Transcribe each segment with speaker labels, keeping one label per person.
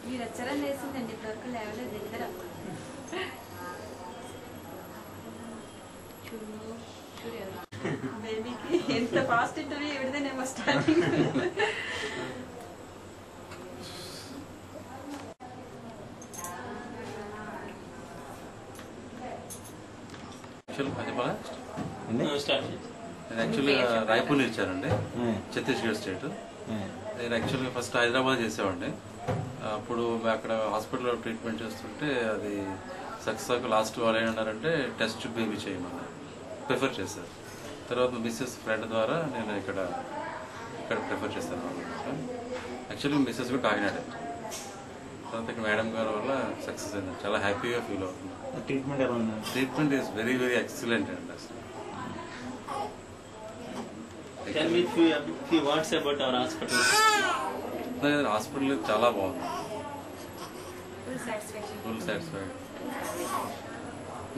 Speaker 1: మీరు వచ్చారని వేసిందండి ఇప్పటివరకు లేవలేదు ఇద్దరు బేబీకి ఎంత ఫాస్ట్ ఇంటర్వ్యూ ఎవరిదేనేమో స్టార్టింగ్
Speaker 2: యాక్చువల్లీ రాయ్పూర్ ఇచ్చారండి, ఛత్తీస్గఢ్ స్టేట్. నేను యాక్చువల్గా ఫస్ట్ హైదరాబాద్ చేసేవాడిని. అప్పుడు అక్కడ హాస్పిటల్లో ట్రీట్మెంట్ చేస్తుంటే అది సక్సెస్ లాస్ట్ వాళ్ళు ఏమన్నారంటే టెస్ట్ బేబీ చేయమని ప్రిఫర్ చేశారు. తర్వాత మిస్సెస్ ఫ్రెండ్ ద్వారా నేను ఇక్కడ ప్రిఫర్ చేశాను అనమాట. యాక్చువల్లీ మిస్సెస్ కూడా కాకినాడ. తర్వాత ఇక్కడ మేడం గారి వల్ల సక్సెస్ అయింది. చాలా హ్యాపీగా ఫీల్ అవుతుంది. Treatment is very very excellent అండి. అసలు
Speaker 3: Tell me few words about our hospital.
Speaker 2: Hospital చాలా బాగుంది. Full satisfied.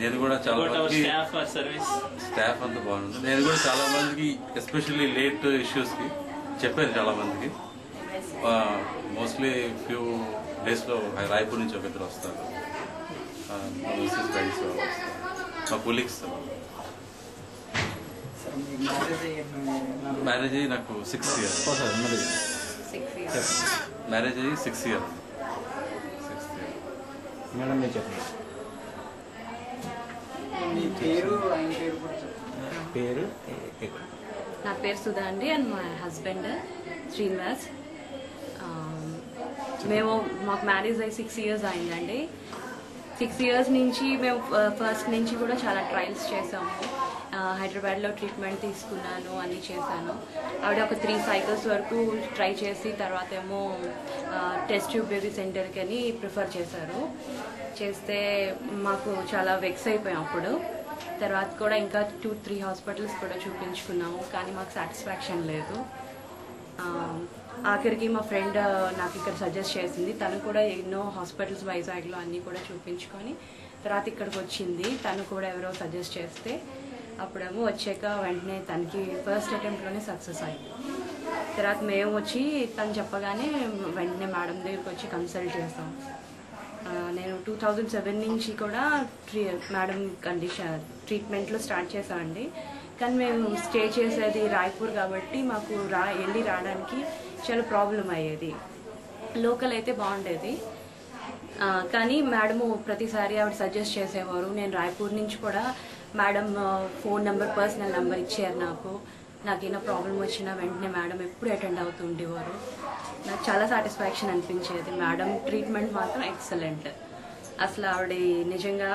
Speaker 2: నేను కూడా చాలా మందికి స్టాఫ్ అంతా బాగుంది. నేను కూడా చాలా మందికి ఎస్పెషల్లీ లేట్ ఇష్యూస్ కి చెప్పాను. చాలా మందికి మోస్ట్లీ ఫ్యూ డేస్ లో రాయ్పూర్ నుంచి ఒక ఇద్దరు వస్తారు. ఫ్రెండ్స్ మా కొలీగ్స్. మ్యారేజ్ అయ్యి నాకు 6 years. మ్యారేజ్ అయ్యి 6 years.
Speaker 4: మేడం మీరు చెప్పండి. పేరు
Speaker 1: నా పేరు సుధా అండి అండ్ మా హస్బెండ్ శ్రీనివాస్. మాకు మ్యారేజ్ అయ్యి 6 years అయిందండి. 6 years నుంచి మేము ఫస్ట్ నుంచి కూడా చాలా ట్రయల్స్ చేసాము. హైదరాబాద్లో ట్రీట్మెంట్ తీసుకున్నాను, అన్నీ చేశాను. ఆవిడ ఒక 3 cycles వరకు ట్రై చేసి తర్వాత ఏమో టెస్ట్ ట్యూబ్ బేబీ సెంటర్కి అని ప్రిఫర్ చేశారు. చేస్తే మాకు చాలా వెక్స్ అయిపోయాం అప్పుడు. తర్వాత కూడా ఇంకా 2-3 hospitals కూడా చూపించుకున్నాము, కానీ మాకు సాటిస్ఫాక్షన్ లేదు. ఆఖరికి మా ఫ్రెండ్ నాకు ఇక్కడ సజెస్ట్ చేసింది. తను కూడా ఎన్నో హాస్పిటల్స్ వైజాగ్లో అన్నీ కూడా చూపించుకొని తర్వాత ఇక్కడికి వచ్చింది. తను కూడా ఎవరో సజెస్ట్ చేస్తే అప్పుడేమో వచ్చాక వెంటనే తనకి ఫస్ట్ అటెంప్ట్లోనే సక్సెస్ అయింది. తర్వాత మేము వచ్చి తను చెప్పగానే వెంటనే మేడం దగ్గరికి వచ్చి కన్సల్ట్ చేస్తాం. నేను 2007 నుంచి కూడా మేడం ట్రీట్మెంట్లో స్టార్ట్ చేశామండి. కానీ మేము స్టే చేసేది రాయ్పూర్ కాబట్టి మాకు వెళ్ళి రావడానికి చాలా ప్రాబ్లం అయ్యేది. లోకల్ అయితే బాగుండేది, కానీ మేడము ప్రతిసారి ఆవిడ సజెస్ట్ చేసేవారు. నేను రాయ్పూర్ నుంచి కూడా madam phone number, personal number ఇచ్చారు నాకు. నాకేమైనా ప్రాబ్లం వచ్చినా వెంటనే మేడం ఎప్పుడు అటెండ్ అవుతుండేవారు. నాకు చాలా సాటిస్ఫాక్షన్ అనిపించేది. మేడం ట్రీట్మెంట్ మాత్రం ఎక్సలెంట్. అసలు ఆవిడ నిజంగా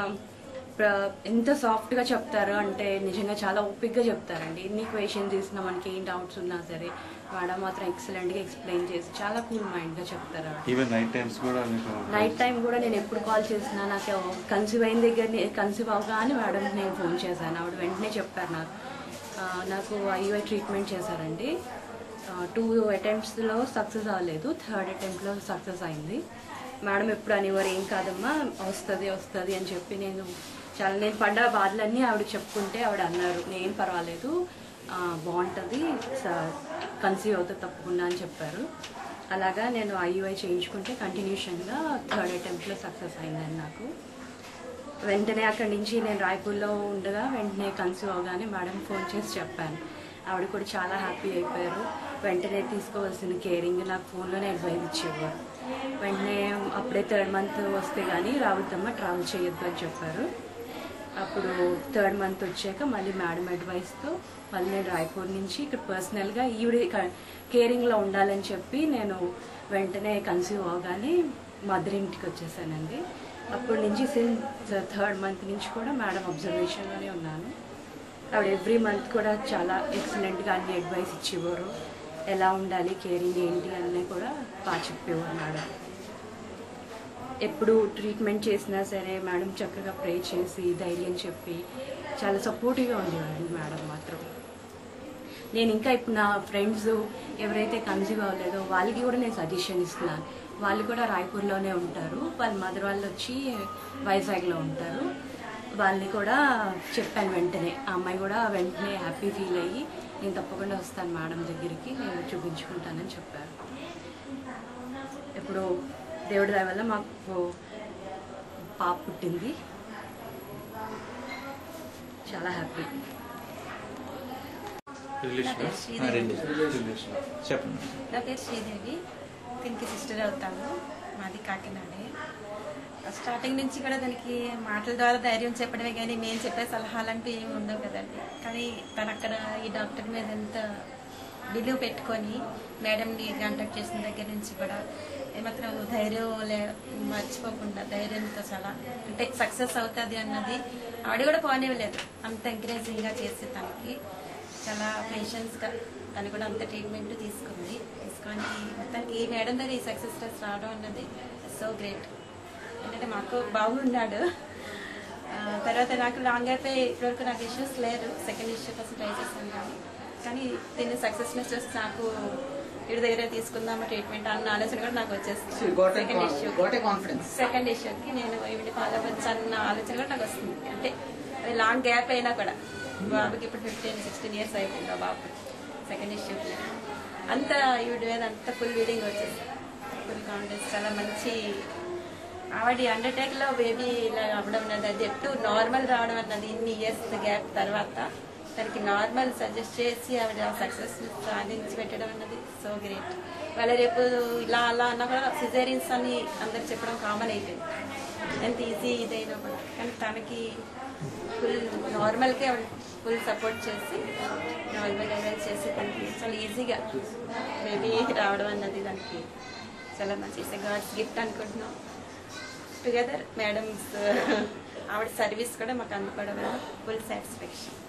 Speaker 1: ఎంత సాఫ్ట్గా చెప్తారు అంటే నిజంగా చాలా ఓపిక్గా చెప్తారండి. ఎన్ని క్వశ్చన్స్ తీసినా మనకి ఏం డౌట్స్ ఉన్నా సరే మేడం మాత్రం ఎక్సలెంట్గా ఎక్స్ప్లెయిన్ చేసి చాలా కూల్ మైండ్గా చెప్తారు. నైట్ టైం కూడా నేను ఎప్పుడు కాల్ చేసినా నాకు కన్సీవ్ అయిన దగ్గర కన్సీవ్ అవగానే మేడం నేను ఫోన్ చేశాను. ఆవిడ వెంటనే చెప్పారు నాకు ఐవై ట్రీట్మెంట్ చేశారండి. 2 attemptsలో సక్సెస్ అవ్వలేదు, 3rd attempt సక్సెస్ అయింది. మేడం ఎప్పుడు అనేవారు ఏం కాదమ్మా వస్తుంది అని చెప్పి నేను పడ్డ బాధలన్నీ ఆవిడ చెప్పుకుంటే ఆవిడ అన్నారు నేను పర్వాలేదు, బాగుంటుంది, కన్సీవ్ అవుతుంది తప్పకుండా అని చెప్పారు. అలాగా నేను ఐయుఐ చేయించుకుంటే కంటిన్యూషన్గా 3rd attemptలో సక్సెస్ అయిందని నాకు. వెంటనే అక్కడి నుంచి నేను రాయ్పూర్లో ఉండగా వెంటనే కన్సీవ్ అవగానే మేడం ఫోన్ చేసి చెప్పాను. ఆవిడ కూడా చాలా హ్యాపీ అయిపోయారు. వెంటనే తీసుకోవాల్సిన కేరింగ్ నాకు ఫోన్లోనే అడ్వైజ్ ఇచ్చేవారు. వెంటనే అప్పుడే 3rd month వస్తే కానీ రావద్దమ్మా, ట్రావెల్ చేయొద్దు అని చెప్పారు. అప్పుడు 3rd month వచ్చాక మళ్ళీ మేడం అడ్వైస్తో మళ్ళీ నేను రాయ్పూర్ నుంచి ఇక్కడ పర్సనల్గా ఈవిడ కేరింగ్లో ఉండాలని చెప్పి నేను వెంటనే కన్సీవ్ అవగానే మదర్ ఇంటికి వచ్చేసానండి. అప్పటి నుంచి సిన్స్ 3rd month నుంచి కూడా మేడం అబ్జర్వేషన్లోనే ఉన్నాను. ఆవిడ ఎవ్రీ మంత్ కూడా చాలా ఎక్సలెంట్గా అన్ని అడ్వైస్ ఇచ్చేవారు. ఎలా ఉండాలి, కేరింగ్ ఏంటి అన్నీ కూడా బాగా చెప్పేవారు మేడం. ఎప్పుడు ట్రీట్మెంట్ చేసినా సరే మేడం చక్కగా ప్రే చేసి ధైర్యం చెప్పి చాలా సపోర్టివ్గా ఉండేవారు మేడం మాత్రం. నేను ఇంకా ఇప్పుడు నా ఫ్రెండ్స్ ఎవరైతే కన్సీవ్ అవ్వలేదో వాళ్ళకి కూడా నేను సజెషన్ ఇస్తున్నాను. వాళ్ళు కూడా రాయ్పూర్లోనే ఉంటారు, వాళ్ళ మదర్ వాళ్ళు వచ్చి వైజాగ్లో ఉంటారు. వాళ్ళని కూడా చెప్పాను వెంటనే. ఆ అమ్మాయి కూడా వెంటనే హ్యాపీ ఫీల్ అయ్యి నేను తప్పకుండా వస్తాను మేడం దగ్గరికి, నేను చూపించుకుంటానని చెప్పారు. ఇప్పుడు దేవుడి దయ వల్ల మాకు పాప పుట్టింది. చాలా హ్యాపీ.
Speaker 4: చెప్పండి.
Speaker 5: నా పేరు శ్రీదేవి, దీనికి సిస్టర్ అవుతాను. మాది కాకినాడే. స్టార్టింగ్ నుంచి కూడా దానికి మాటల ద్వారా ధైర్యం చెప్పడమే కానీ మేము చెప్పే సలహాలంటూ ఏమి ఉండవు కదండి. కానీ తను అక్కడ ఈ డాక్టర్ మీద ఎంత బిలీవ్ పెట్టుకొని మేడంని కాంటాక్ట్ చేసిన దగ్గర నుంచి కూడా ఏమాత్రం ధైర్యం మర్చిపోకుండా ధైర్యంతో చాలా అంటే సక్సెస్ అవుతుంది అన్నది ఆవిడ కూడా పోనివ్వలేదు. అంత ఎంకరేజింగ్గా చేసి తనకి చాలా పేషెన్స్గా తను కూడా అంత ట్రీట్మెంట్ తీసుకొని మొత్తానికి ఈ మేడం దగ్గర ఈ సక్సెస్ రేట్స్ రావడం అన్నది సో గ్రేట్. ఏంటంటే మాకు బాగున్నాడు. తర్వాత నాకు లాంగ్ అయిపోయి ఇప్పటివరకు నాకు ఇష్యూస్ లేదు. సెకండ్ ఇష్యూ కోసం ట్రై చేశాను కానీ దీన్ని సక్సెస్నెస్ చూసి నాకు వీడి దగ్గర తీసుకుందామా ట్రీట్మెంట్ అన్న ఆలోచన కూడా నాకు వచ్చేస్తుంది. సెకండ్ ఇష్యూకి నేను వీడి ఫాలో అవ్వచ్చు అన్న ఆలోచన కూడా నాకు వస్తుంది. అంటే అది లాంగ్ గ్యాప్ అయినా కూడా బాబుకి ఇప్పుడు 15-16 years అయిపోయింది. ఆ బాబు సెకండ్ ఇష్యూకి అంత ఈవిడ మీద అంత ఫుల్ వీడింగ్ వచ్చేసి ఫుల్ కాన్ఫిడెన్స్. చాలా మంచి ఆవిడ అండర్టేక్లో బేబీ ఇలా అవ్వడం అన్నది అది ఎప్పుడు నార్మల్ రావడం అన్నది ఇన్ని ఇయర్స్ గ్యాప్ తర్వాత తనకి నార్మల్ సజెస్ట్ చేసి ఆవిడ సక్సెస్ సాధించి పెట్టడం అన్నది సో గ్రేట్. వాళ్ళ రేపు ఇలా అలా అన్నా కూడా సిజేరియన్స్ అని అందరు చెప్పడం కామన్ అయిపోయింది. ఎంత ఈజీ ఇదైనా కూడా కానీ తనకి ఫుల్ నార్మల్గా ఫుల్ సపోర్ట్ చేసి నార్మల్ డెలివరీ చేసి తనకి చాలా ఈజీగా బేబీ రావడం అన్నది దానికి చాలా మంచి గాడ్స్ గిఫ్ట్ అనుకుంటున్నాం. టుగెదర్ మేడమ్స్ ఆవిడ సర్వీస్ కూడా మాకు అందుకోవడం ఫుల్ సాటిస్ఫాక్షన్.